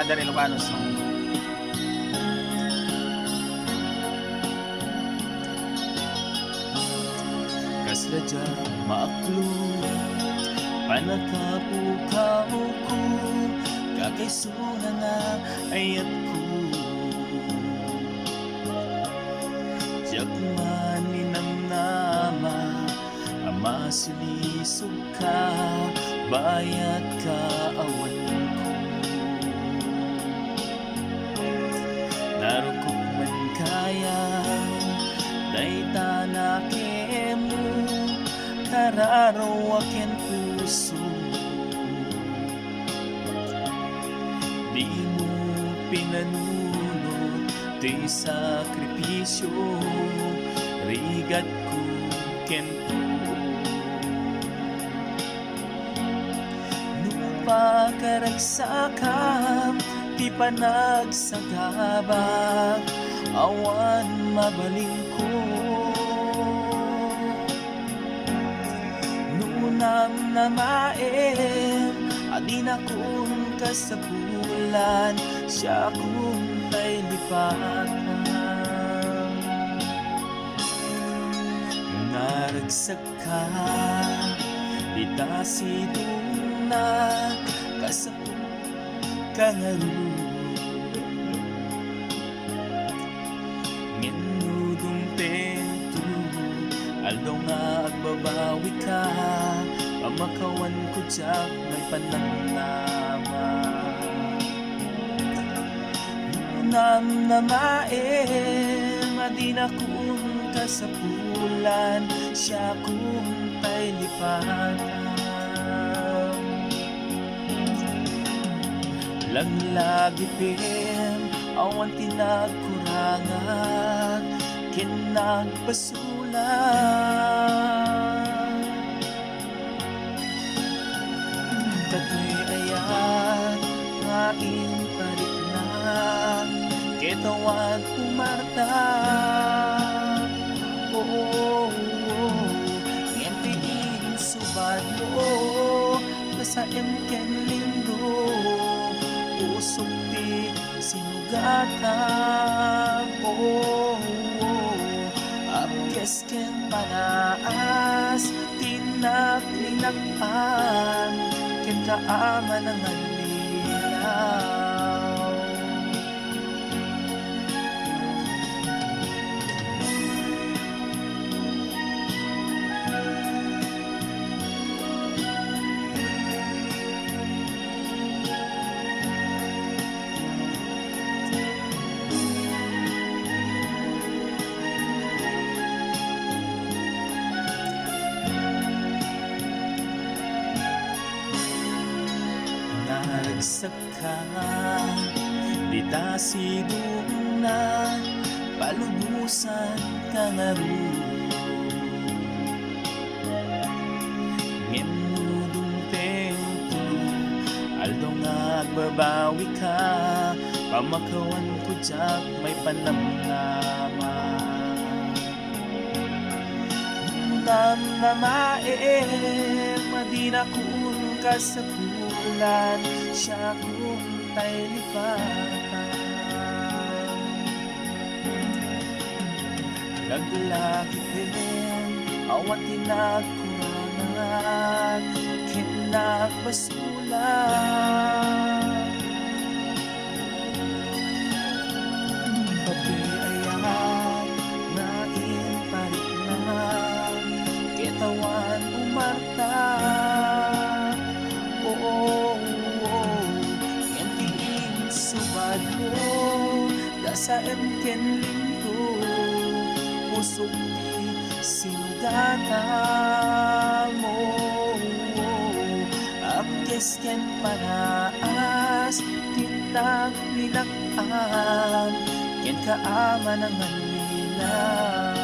another Ilocano song. Kasladya maaklo panakapukaw ko kakaysuna nga ayat ko Jakman ninamnama ama silisog ka bayat ka awan ko narukog man kaya dayta na kemo kararaw akin puso di mo pinanunod di sakripisyo rigat ko kento nupa karagsakam di pa nagsagabag awan mabaling ko nunam na maem adin akong kasabulan siya akong tay lipatan naragsak ka itasidong na kasapong kangaru nginudong tento aldaw nga agbabawi ka pamakawan ko tiyak may panamnama nunam na maem adin akong kasapulan siya kong tay lipatan laglagi pin awan tinagkurangan kinagpasulan katoy ayan ngain parik na kitawan umarta ngentiin subad mo sa emken lindo usok di sinugatan apkes ken panaas tinaklinakpan ken kaaman ang alilaw naragsak ka ditasidong na palubusan ka nga rin nginudong tento aldaw nga agbabawi ka pamakawan ko tiyak may panamnama nunam na maem adin akong kasapulan siya kong tay lipatan naglagi din awan tinagkurangan kinagbasulan pati ayan nain parik na kitawan umarta ngentiin subad mo dasa emken lindo usok di sinugatan mo apkes ken panaas tinaklinakpan ken kaaman ang alilaw